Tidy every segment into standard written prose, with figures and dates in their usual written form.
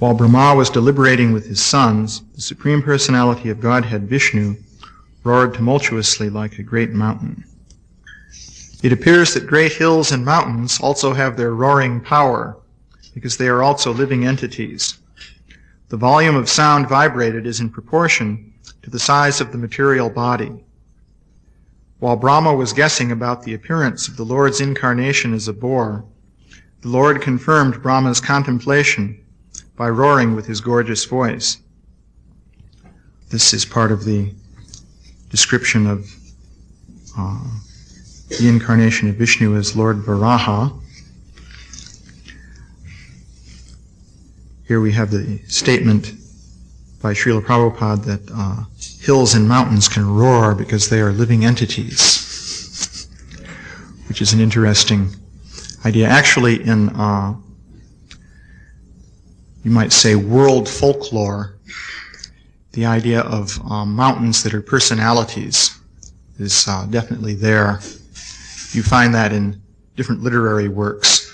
While Brahma was deliberating with his sons, the Supreme Personality of Godhead, Vishnu, roared tumultuously like a great mountain. It appears that great hills and mountains also have their roaring power, because they are also living entities. The volume of sound vibrated is in proportion to the size of the material body. While Brahma was guessing about the appearance of the Lord's incarnation as a boar, the Lord confirmed Brahma's contemplation by roaring with his gorgeous voice. This is part of the description of the incarnation of Vishnu as Lord Varaha. Here we have the statement by Srila Prabhupada that hills and mountains can roar because they are living entities, which is an interesting idea. Actually, in, you might say, world folklore, the idea of mountains that are personalities is definitely there. You find that in different literary works.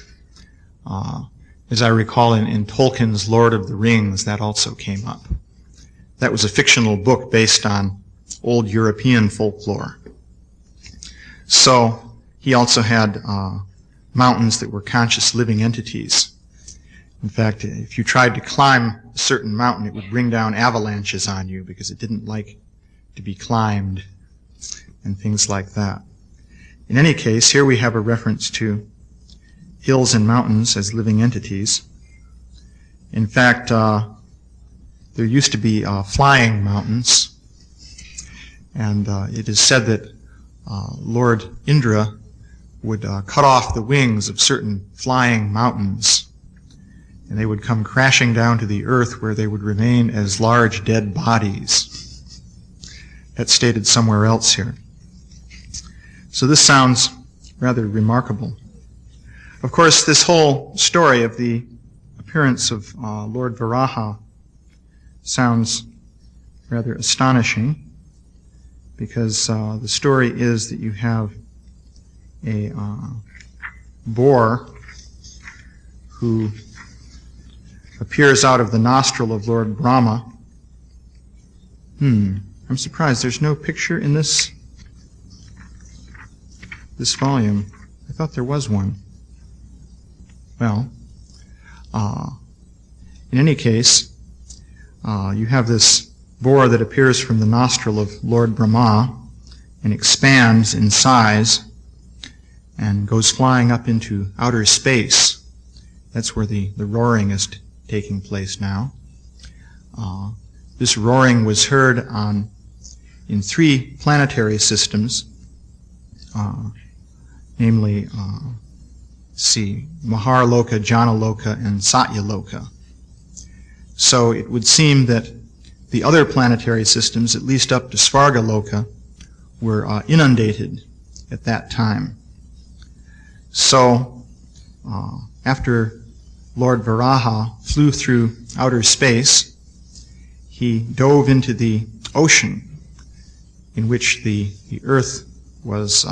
As I recall, in Tolkien's Lord of the Rings, that also came up. That was a fictional book based on old European folklore. So he also had mountains that were conscious living entities. In fact, if you tried to climb a certain mountain, it would bring down avalanches on you because it didn't like to be climbed and things like that. In any case, here we have a reference to hills and mountains as living entities. In fact, there used to be flying mountains, and it is said that Lord Indra would cut off the wings of certain flying mountains, and they would come crashing down to the earth where they would remain as large dead bodies. That's stated somewhere else here. So this sounds rather remarkable. Of course, this whole story of the appearance of Lord Varaha sounds rather astonishing, because the story is that you have a boar who appears out of the nostril of Lord Brahma. I'm surprised there's no picture in this volume. I thought there was one. Well, in any case, you have this boar that appears from the nostril of Lord Brahma and expands in size and goes flying up into outer space. That's where the roaring is taking place now. This roaring was heard in 3 planetary systems, namely Maharloka, Janaloka, and Satyaloka. So it would seem that the other planetary systems, at least up to Svargaloka, were inundated at that time. So after Lord Varaha flew through outer space, he dove into the ocean in which the earth was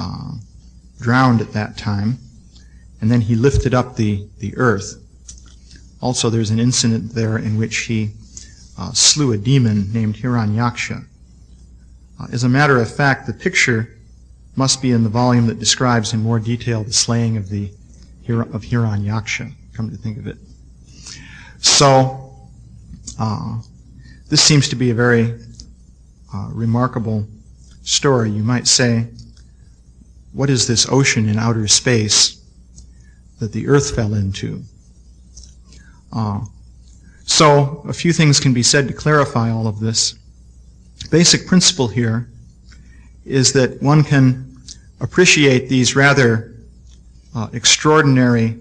drowned at that time, and then he lifted up the earth. Also, there's an incident there in which he slew a demon named Hiranyaksha. As a matter of fact, the picture must be in the volume that describes in more detail the slaying of Hiranyaksha, come to think of it. So, this seems to be a very remarkable story. You might say, what is this ocean in outer space that the earth fell into? So a few things can be said to clarify all of this. Basic principle here is that one can appreciate these rather extraordinary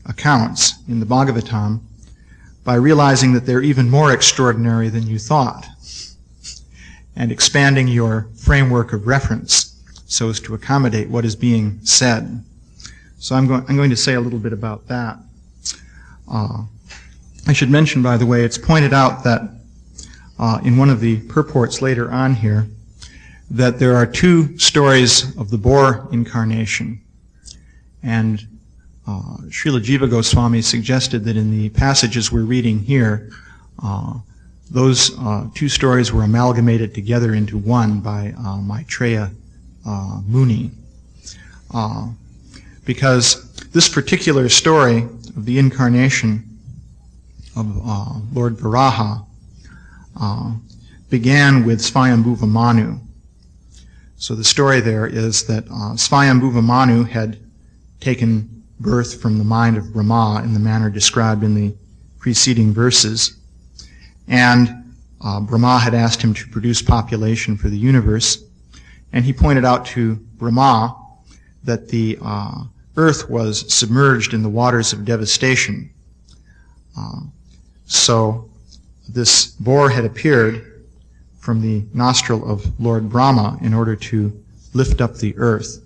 accounts in the Bhagavatam by realizing that they're even more extraordinary than you thought, and expanding your framework of reference so as to accommodate what is being said. So I'm going to say a little bit about that. I should mention, by the way, it's pointed out that in one of the purports later on here that there are 2 stories of the boar incarnation, and Srila Jiva Goswami suggested that in the passages we're reading here, those two stories were amalgamated together into one by Maitreya Muni. Because this particular story of the incarnation of Lord Varaha began with Svayambhuva Manu. So the story there is that Svayambhuva Manu had taken birth from the mind of Brahma in the manner described in the preceding verses, and Brahma had asked him to produce population for the universe, and he pointed out to Brahma that the earth was submerged in the waters of devastation. So this boar had appeared from the nostril of Lord Brahma in order to lift up the earth.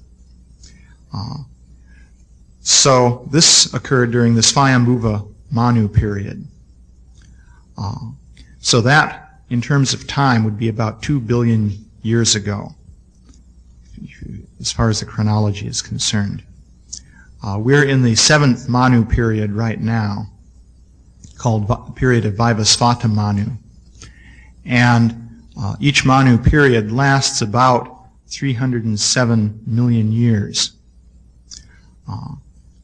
So this occurred during the Svayambhuva Manu period. So that, in terms of time, would be about 2 billion years ago, as far as the chronology is concerned. We're in the 7th Manu period right now, called the period of Vivasvata Manu. And each Manu period lasts about 307 million years.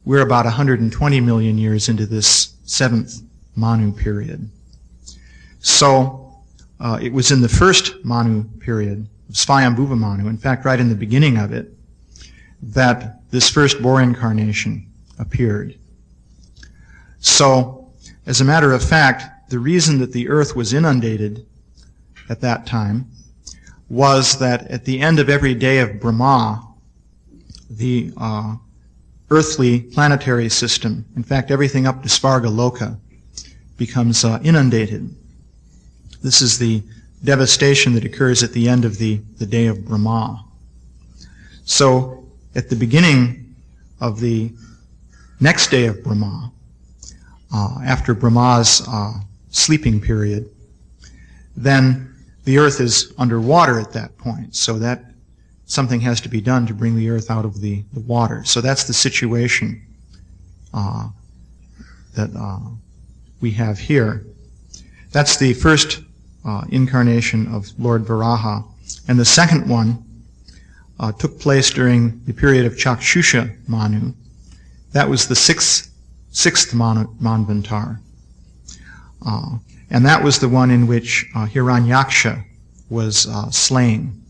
We're about 120 million years into this 7th Manu period. So it was in the first Manu period, Svayambhuva Manu, in fact right in the beginning of it, that this first boar incarnation appeared. So, as a matter of fact, the reason that the earth was inundated at that time was that at the end of every day of Brahma, the earthly planetary system, in fact everything up to Svarga Loka, becomes inundated. This is the devastation that occurs at the end of the day of Brahma. So, at the beginning of the next day of Brahma, after Brahma's sleeping period, then the earth is underwater at that point, so that something has to be done to bring the earth out of the water. So that's the situation that we have here. That's the first incarnation of Lord Varaha. And the second one took place during the period of Chakshusha Manu. That was the sixth Manvantar. And that was the one in which Hiranyaksha was slain.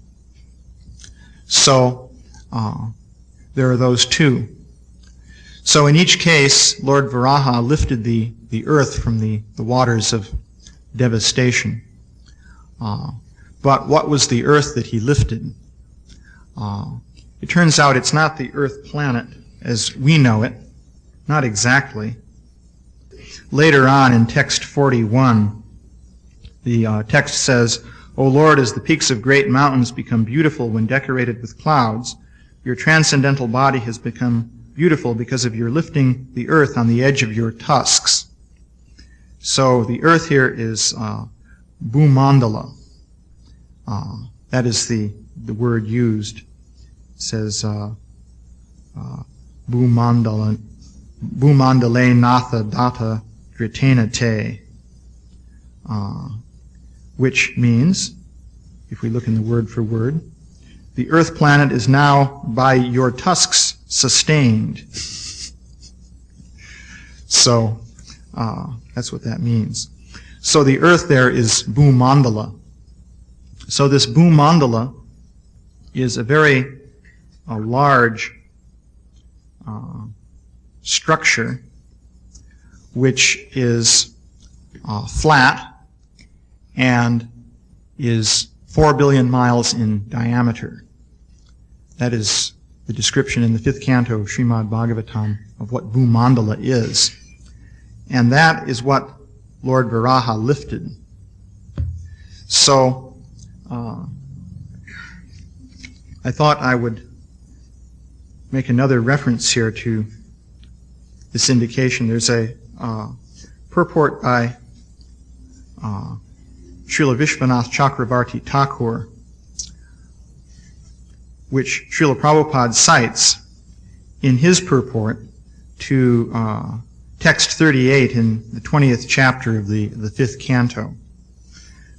So there are those two. So in each case, Lord Varaha lifted the earth from the waters of devastation. But what was the earth that he lifted? It turns out it's not the earth planet as we know it. Not exactly. Later on in text 41, the text says, O Lord, as the peaks of great mountains become beautiful when decorated with clouds, your transcendental body has become beautiful because of your lifting the earth on the edge of your tusks. So the earth here is Bhu-mandala. That is the word used. It says Bhu-mandala, Bhu-mandale natha data dritena te, which means, if we look in the word for word, the earth planet is now by your tusks sustained. So that's what that means. So the earth there is Bhu-mandala. So this Bhu-mandala is a very large structure which is flat and is 4 billion miles in diameter. That is the description in the 5th canto of Srimad Bhagavatam of what Bhu-mandala is. And that is what Lord Varaha lifted. So, I thought I would make another reference here to this indication. There's a purport by Srila Vishwanath Chakravarti Thakur, which Srila Prabhupada cites in his purport to text 38 in the 20th chapter of the 5th canto.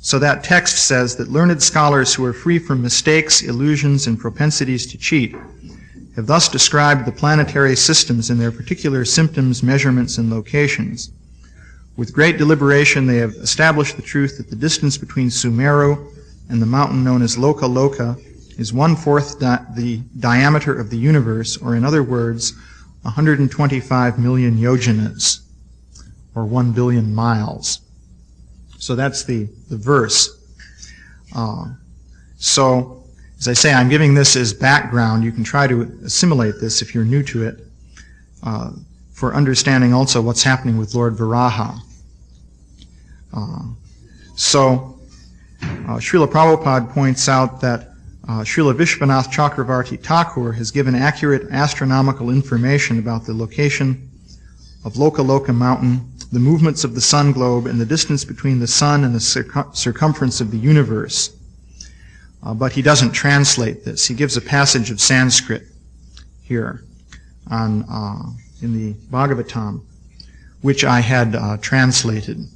So that text says that learned scholars who are free from mistakes, illusions, and propensities to cheat have thus described the planetary systems in their particular symptoms, measurements, and locations. With great deliberation, they have established the truth that the distance between Sumeru and the mountain known as Loka Loka is 1/4 the diameter of the universe, or in other words, 125 million yojanas, or 1 billion miles. So that's the verse. So, as I say, I'm giving this as background. You can try to assimilate this if you're new to it, for understanding also what's happening with Lord Varaha. Srila Prabhupada points out that Srila Vishwanath Chakravarti Thakur has given accurate astronomical information about the location of Loka Loka mountain, the movements of the sun globe, and the distance between the sun and the circumference of the universe. But he doesn't translate this. He gives a passage of Sanskrit here in the Bhagavatam, which I had translated,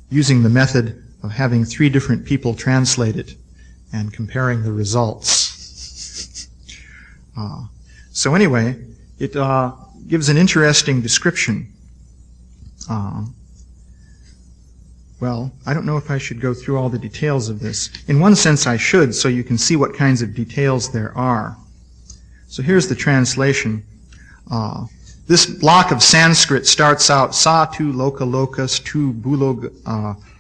using the method of having 3 different people translate it and comparing the results. So anyway, it gives an interesting description. Well, I don't know if I should go through all the details of this. In one sense I should, so you can see what kinds of details there are. So here's the translation. This block of Sanskrit starts out Sa tu loka lokas tu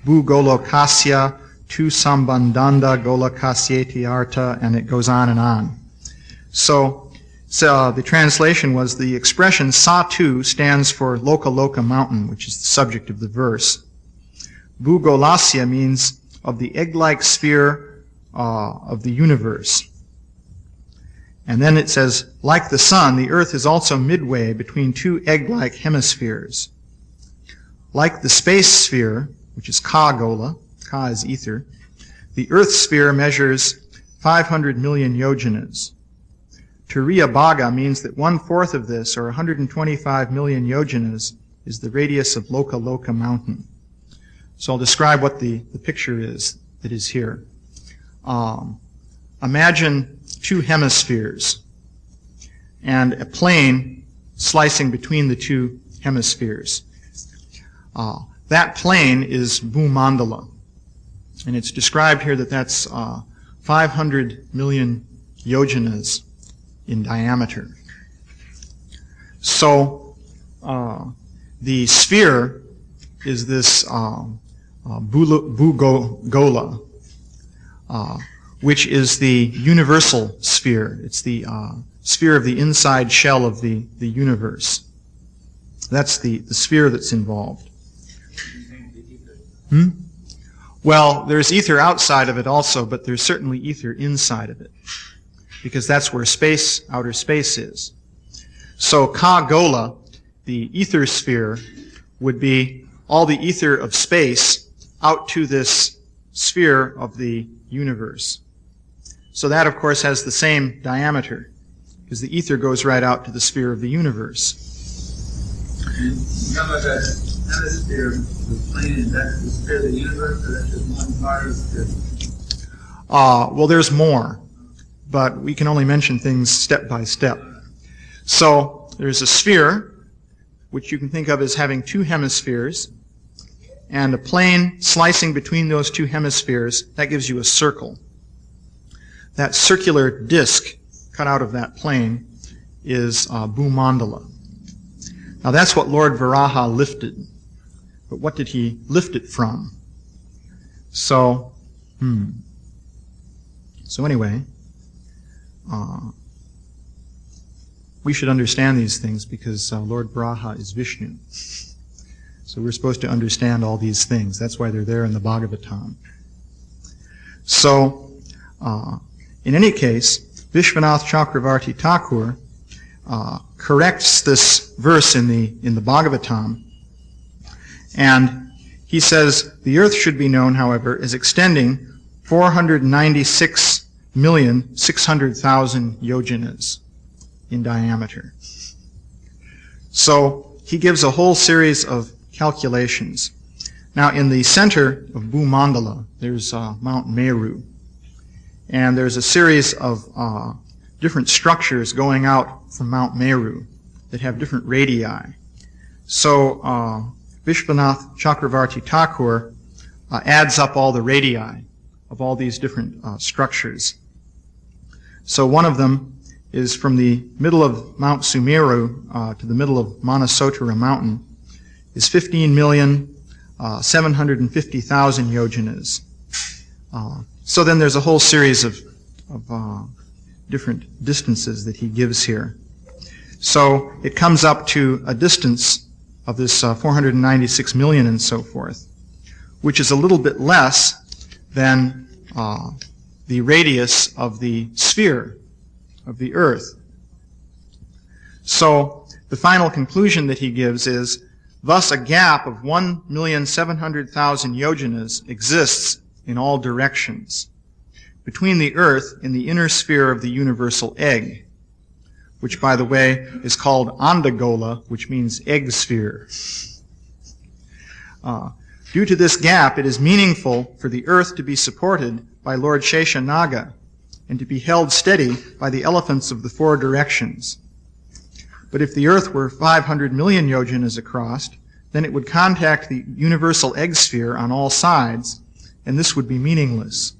bhugolokasya tu sambandanda golakasyeti arta, and it goes on and on. So the translation was the expression Satu stands for Loka Loka mountain, which is the subject of the verse. Bhugolasya means of the egg-like sphere of the universe. And then it says, like the sun, the earth is also midway between 2 egg-like hemispheres. Like the space sphere, which is Ka Gola, Ka is ether, the earth sphere measures 500 million yojanas. Turiya Bhaga means that 1/4 of this, or 125 million yojanas, is the radius of Loka Loka mountain. So I'll describe what the picture is that is here. Imagine 2 hemispheres and a plane slicing between the 2 hemispheres. That plane is Bhu-mandala, and it's described here that that's 500 million yojanas in diameter. So the sphere is this Bhugola, which is the universal sphere. It's the sphere of the inside shell of the universe. That's the sphere that's involved. Well, there's ether outside of it also, but there's certainly ether inside of it, because that's where outer space is. So Ka Gola, the ether sphere, would be all the ether of space out to this sphere of the universe. So that, of course, has the same diameter, because the ether goes right out to the sphere of the universe. How about that hemisphere, the plane, is that the sphere of the universe, or that's just one part of the sphere? Well, there's more, but we can only mention things step by step. So there's a sphere, which you can think of as having 2 hemispheres, and a plane slicing between those 2 hemispheres. That gives you a circle. That circular disc cut out of that plane is Bhu-mandala. Now that's what Lord Varaha lifted. But what did he lift it from? So anyway, we should understand these things because Lord Varaha is Vishnu. So we're supposed to understand all these things. That's why they're there in the Bhagavatam. So, in any case, Vishwanath Chakravarti Thakur corrects this verse in the Bhagavatam, and he says the earth should be known, however, as extending 496,600,000 yojanas in diameter. So he gives a whole series of calculations. Now, in the center of Bhu-mandala, there's Mount Meru. And there's a series of different structures going out from Mount Meru that have different radii. So Vishwanath Chakravarti Thakur adds up all the radii of all these different structures. So one of them is from the middle of Mount Sumeru to the middle of Manasotara mountain is 15,750,000 yojanas. So then there's a whole series of different distances that he gives here. So it comes up to a distance of this 496 million and so forth, which is a little bit less than the radius of the sphere of the earth. So the final conclusion that he gives is, thus a gap of 1,700,000 yojanas exists in all directions between the earth and the inner sphere of the universal egg, which, by the way, is called Andagola, which means egg sphere. Due to this gap, it is meaningful for the earth to be supported by Lord Sheshanaga and to be held steady by the elephants of the four directions. But if the earth were 500 million yojanas across, then it would contact the universal egg sphere on all sides, and this would be meaningless.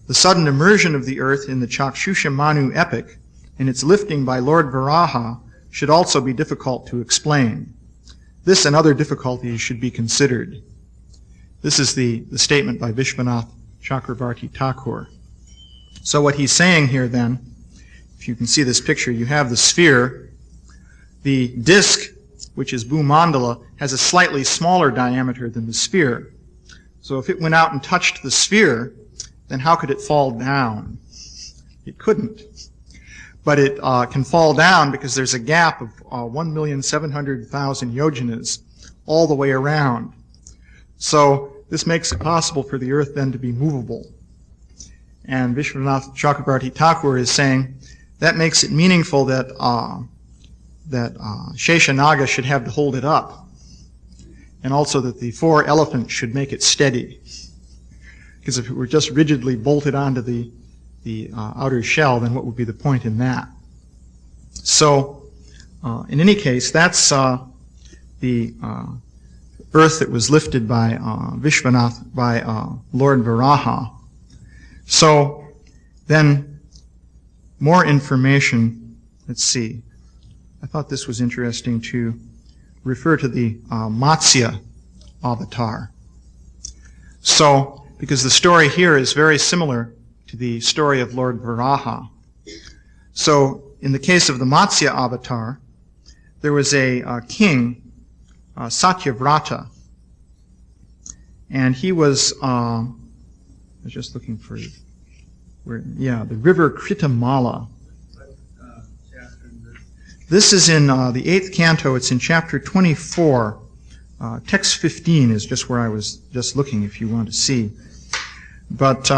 The sudden immersion of the earth in the Chakshusha Manu epic and its lifting by Lord Varaha should also be difficult to explain. This and other difficulties should be considered. This is the statement by Vishwanath Chakravarti Thakur. So what he's saying here then, if you can see this picture, you have the sphere. The disk, which is Bhu-mandala, has a slightly smaller diameter than the sphere. So if it went out and touched the sphere, then how could it fall down? It couldn't. But it can fall down because there's a gap of 1,700,000 yojanas all the way around. So this makes it possible for the earth then to be movable. And Vishwanath Chakravarti Thakur is saying that makes it meaningful that Sheshanaga should have to hold it up, and also that the four elephants should make it steady. Because if it were just rigidly bolted onto the outer shell, then what would be the point in that? So, in any case, that's the earth that was lifted by Vishwanath, by Lord Varaha. So, then, more information. Let's see. I thought this was interesting to refer to the Matsya avatar. So, because the story here is very similar to the story of Lord Varaha. So, in the case of the Matsya avatar, there was a king, Satyavrata, and he was, I was just looking for, the river Kritamala. This is in the 8th canto. It's in chapter 24. Text 15 is just where I was just looking, if you want to see. But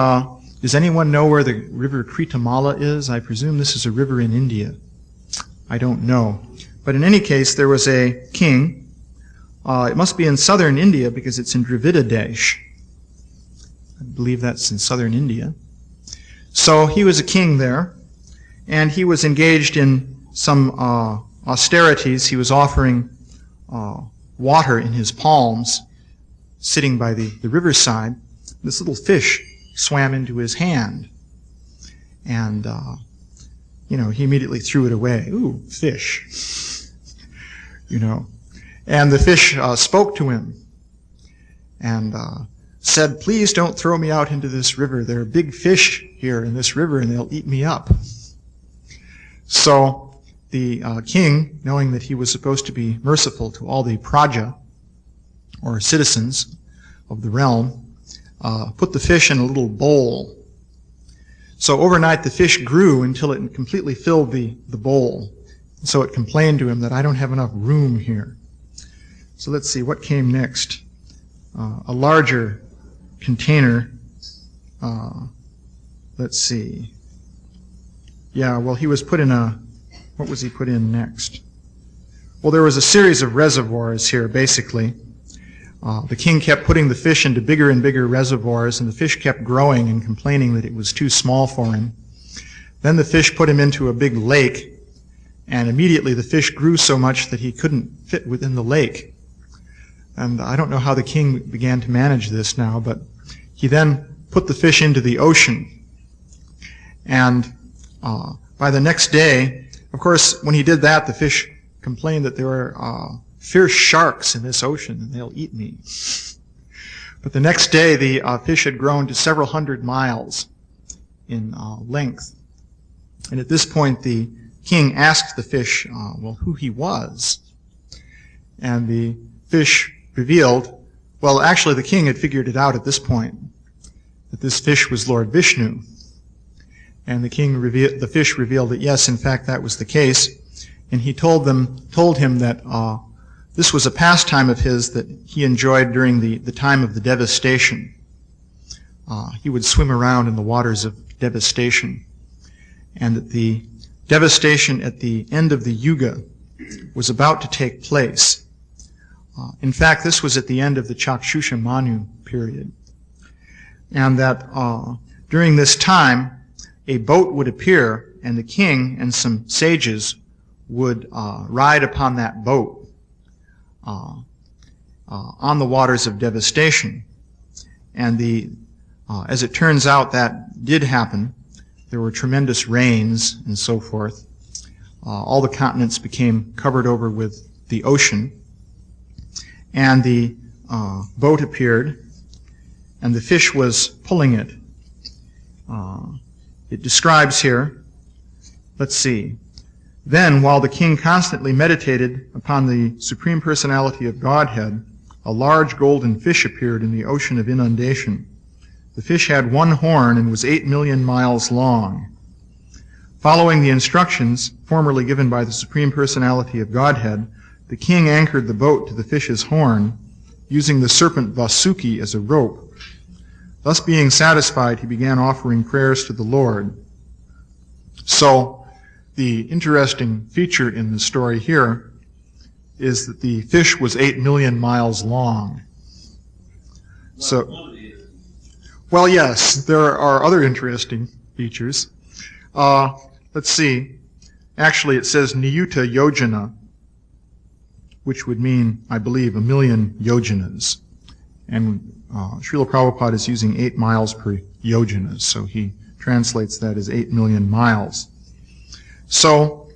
does anyone know where the river Kritamala is? I presume this is a river in India. I don't know. But in any case, there was a king. It must be in southern India because it's in Dravida Desh. I believe that's in southern India. So he was a king there, and he was engaged in some austerities. He was offering water in his palms, sitting by the riverside. This little fish swam into his hand, and he immediately threw it away. Ooh, fish. And the fish spoke to him and said, "Please don't throw me out into this river. There are big fish here in this river, and they'll eat me up." So the king, knowing that he was supposed to be merciful to all the praja, or citizens of the realm, put the fish in a little bowl. So overnight the fish grew until it completely filled the bowl. So it complained to him that, "I don't have enough room here." So let's see, what came next? A larger container. Let's see. Yeah, well, he was put in what was he put in next? Well, there was a series of reservoirs here, basically. The king kept putting the fish into bigger and bigger reservoirs, and the fish kept growing and complaining that it was too small for him. Then the fish put him into a big lake, and immediately the fish grew so much that he couldn't fit within the lake. And I don't know how the king began to manage this now, but he then put the fish into the ocean. And by the next day, of course, when he did that, the fish complained that there were fierce sharks in this ocean, and they'll eat me. But the next day, the fish had grown to several hundred miles in length. And at this point, the king asked the fish, who he was. And the fish revealed, well, actually, the king had figured it out at this point, that this fish was Lord Vishnu. And the fish revealed that, yes, in fact, that was the case. And he told him that this was a pastime of his that he enjoyed during the time of the devastation. He would swim around in the waters of devastation. And that the devastation at the end of the Yuga was about to take place. In fact, this was at the end of the Chakshusha Manu period. And that during this time, a boat would appear, and the king and some sages would ride upon that boat on the waters of devastation. And as it turns out, that did happen. There were tremendous rains and so forth. All the continents became covered over with the ocean. And the boat appeared, and the fish was pulling it. It describes here, let's see, then while the king constantly meditated upon the Supreme Personality of Godhead, a large golden fish appeared in the ocean of inundation. The fish had one horn and was 8 million miles long. Following the instructions formerly given by the Supreme Personality of Godhead, the king anchored the boat to the fish's horn, using the serpent Vasuki as a rope. Thus being satisfied, he began offering prayers to the Lord. So, the interesting feature in the story here is that the fish was 8 million miles long. So, well, yes, there are other interesting features. Let's see. Actually, it says Niyuta Yojana, which would mean, I believe, 1 million yojanas. And Srila Prabhupada is using 8 miles per yojana, so he translates that as 8 million miles. So,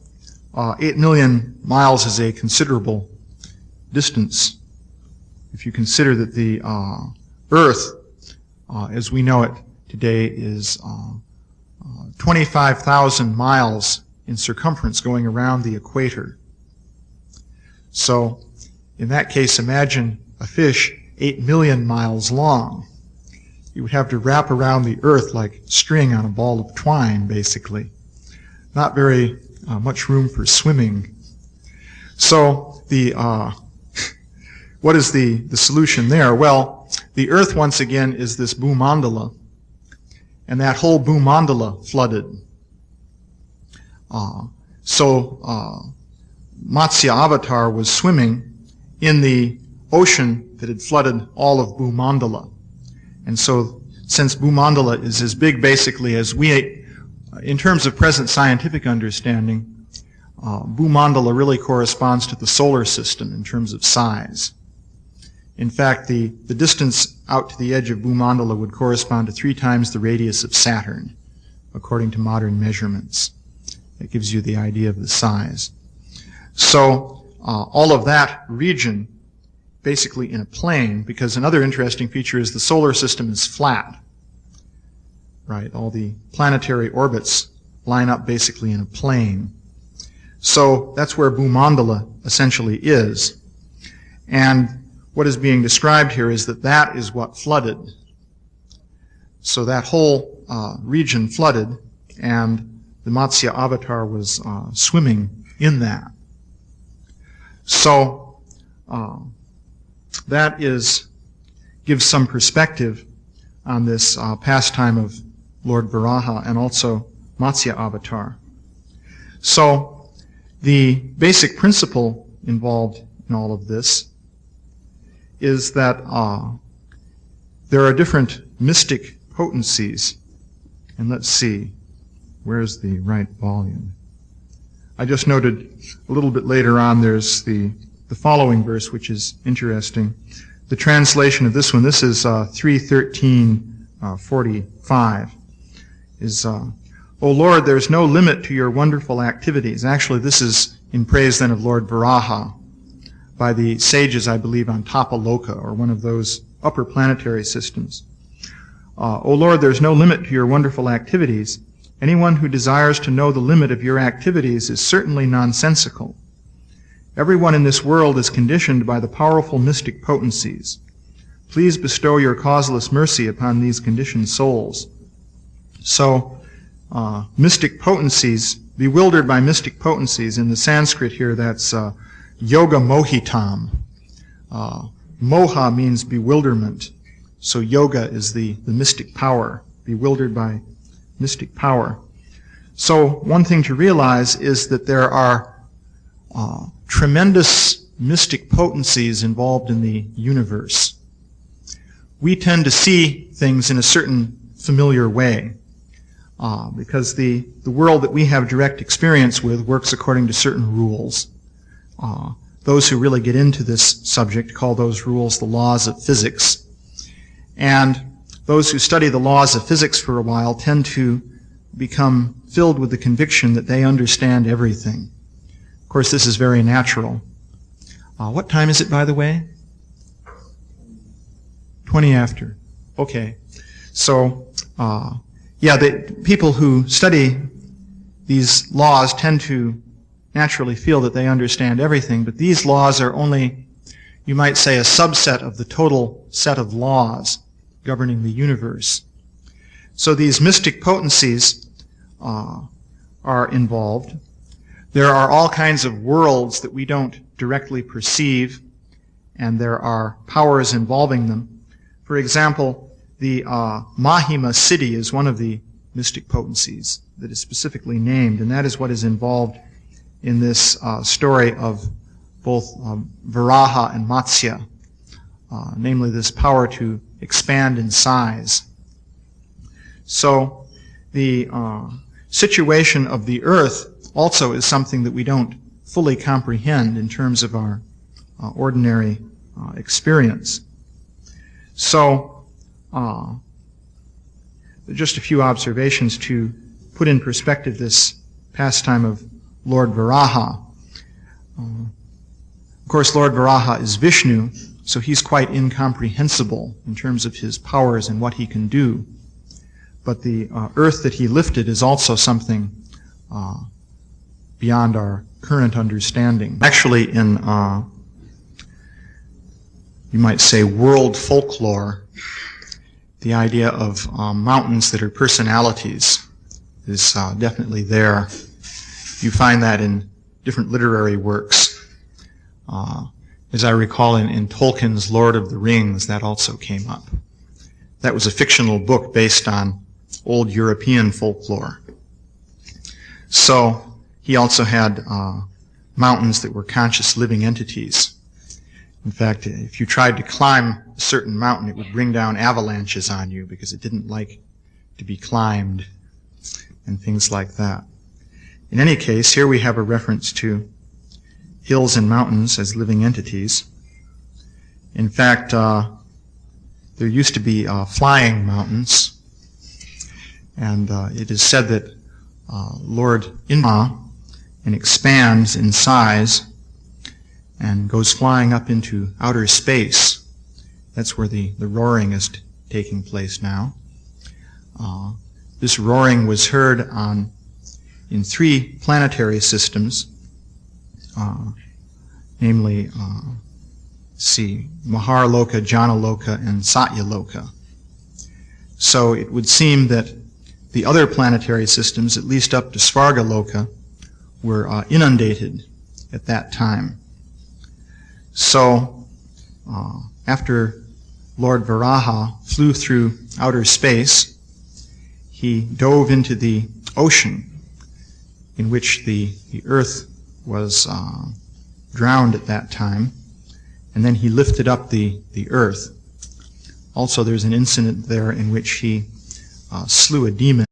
8 million miles is a considerable distance. If you consider that the Earth, as we know it today, is 25,000 miles in circumference going around the equator. So, in that case, imagine a fish 8 million miles long. You would have to wrap around the Earth like string on a ball of twine, basically. Not very much room for swimming. So, what is the solution there? Well, the Earth, once again, is this Bhu-mandala, and that whole Bhu-mandala flooded. Matsya Avatar was swimming in the ocean that had flooded all of Bhu-mandala. And so, since Bhu-mandala is as big, basically, as we, in terms of present scientific understanding, Bhu-mandala really corresponds to the solar system in terms of size. In fact, the distance out to the edge of Bhu-mandala would correspond to 3 times the radius of Saturn, according to modern measurements. That gives you the idea of the size. So, all of that region, basically in a plane, because another interesting feature is the solar system is flat. Right? All the planetary orbits line up basically in a plane. So, that's where Bhu-mandala essentially is. And what is being described here is that is what flooded. So that whole region flooded, and the Matsya Avatar was swimming in that. So that gives some perspective on this pastime of Lord Varaha and also Matsya Avatar. So the basic principle involved in all of this is that there are different mystic potencies. And let's see, where's the right volume? I just noted a little bit later on there's the following verse, which is interesting. The translation of this one, this is 3:13:45, is, O Lord, there's no limit to your wonderful activities. Actually, this is in praise then of Lord Varaha by the sages, I believe, on Tapaloka, or one of those upper planetary systems. O Lord, there's no limit to your wonderful activities. Anyone who desires to know the limit of your activities is certainly nonsensical. Everyone in this world is conditioned by the powerful mystic potencies. Please bestow your causeless mercy upon these conditioned souls. So, mystic potencies, bewildered by mystic potencies, in the Sanskrit here, that's yoga mohitam. Moha means bewilderment. So yoga is the mystic power, bewildered by mystic power. So one thing to realize is that there are tremendous mystic potencies involved in the universe. We tend to see things in a certain familiar way because the world that we have direct experience with works according to certain rules. Those who really get into this subject call those rules the laws of physics. And those who study the laws of physics for a while tend to become filled with the conviction that they understand everything. Of course, this is very natural. What time is it, by the way? 20 after. Okay. So, the people who study these laws tend to naturally feel that they understand everything, but these laws are only, you might say, a subset of the total set of laws governing the universe. So these mystic potencies are involved. There are all kinds of worlds that we don't directly perceive, and there are powers involving them. For example, the Mahima city is one of the mystic potencies that is specifically named, and that is what is involved in this story of both Varaha and Matsya, namely this power to expand in size. So the situation of the earth also is something that we don't fully comprehend in terms of our ordinary experience. So just a few observations to put in perspective this pastime of Lord Varaha. Of course, Lord Varaha is Vishnu, so he's quite incomprehensible in terms of his powers and what he can do. But the earth that he lifted is also something beyond our current understanding. Actually, in, you might say, world folklore, the idea of mountains that are personalities is definitely there. You find that in different literary works. As I recall, in Tolkien's Lord of the Rings, that also came up. That was a fictional book based on old European folklore. So he also had mountains that were conscious living entities. In fact, if you tried to climb a certain mountain, it would bring down avalanches on you because it didn't like to be climbed and things like that. In any case, here we have a reference to hills and mountains as living entities. In fact, there used to be flying mountains, and it is said that Lord Indra and expands in size and goes flying up into outer space. That's where the roaring is taking place now. This roaring was heard in 3 planetary systems, namely, Maharloka, Janaloka, and Satyaloka. So it would seem that the other planetary systems, at least up to Svargaloka, were inundated at that time. So after Lord Varaha flew through outer space, he dove into the ocean in which the earth was drowned at that time, and then he lifted up the earth. Also, there's an incident there in which he slew a demon.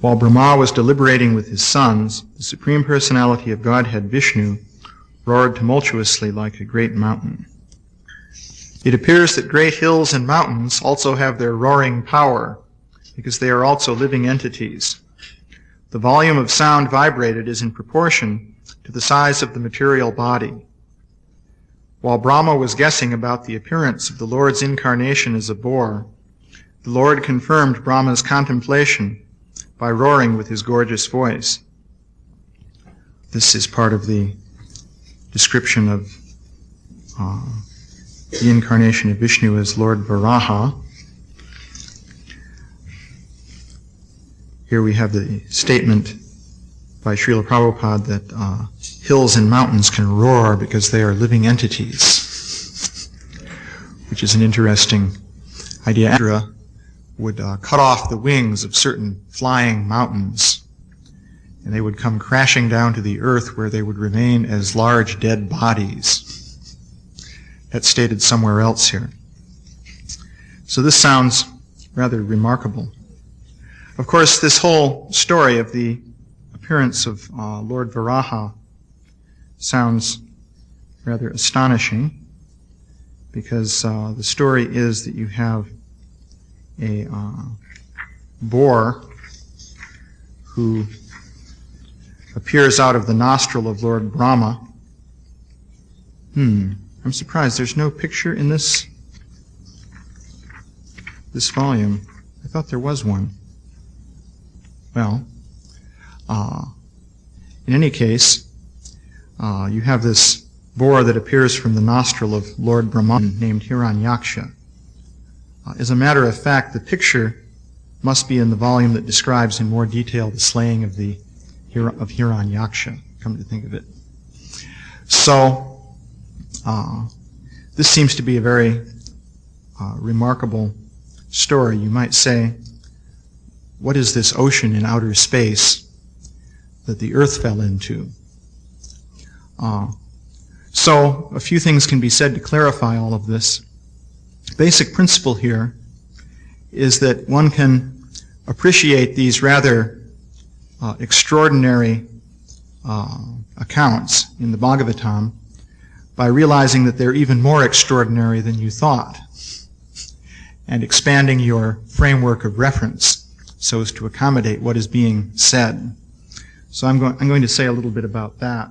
While Brahma was deliberating with his sons, the Supreme Personality of Godhead, Vishnu, roared tumultuously like a great mountain. It appears that great hills and mountains also have their roaring power, because they are also living entities. The volume of sound vibrated is in proportion to the size of the material body. While Brahma was guessing about the appearance of the Lord's incarnation as a boar, the Lord confirmed Brahma's contemplation by roaring with his gorgeous voice. This is part of the description of the incarnation of Vishnu as Lord Varaha. Here we have the statement by Srila Prabhupada that hills and mountains can roar because they are living entities, which is an interesting idea. Indra would cut off the wings of certain flying mountains, and they would come crashing down to the earth where they would remain as large dead bodies. That's stated somewhere else here. So this sounds rather remarkable. Of course, this whole story of the appearance of Lord Varaha sounds rather astonishing, because the story is that you have a boar who appears out of the nostril of Lord Brahma. I'm surprised there's no picture in this volume. I thought there was one. Well, in any case, you have this boar that appears from the nostril of Lord Brahma named Hiranyaksha. As a matter of fact, the picture must be in the volume that describes in more detail the slaying of Hiranyaksha, come to think of it. So, this seems to be a very remarkable story. You might say, what is this ocean in outer space that the earth fell into? So, a few things can be said to clarify all of this. The basic principle here is that one can appreciate these rather extraordinary accounts in the Bhagavatam by realizing that they're even more extraordinary than you thought, and expanding your framework of reference so as to accommodate what is being said. So I'm going to say a little bit about that.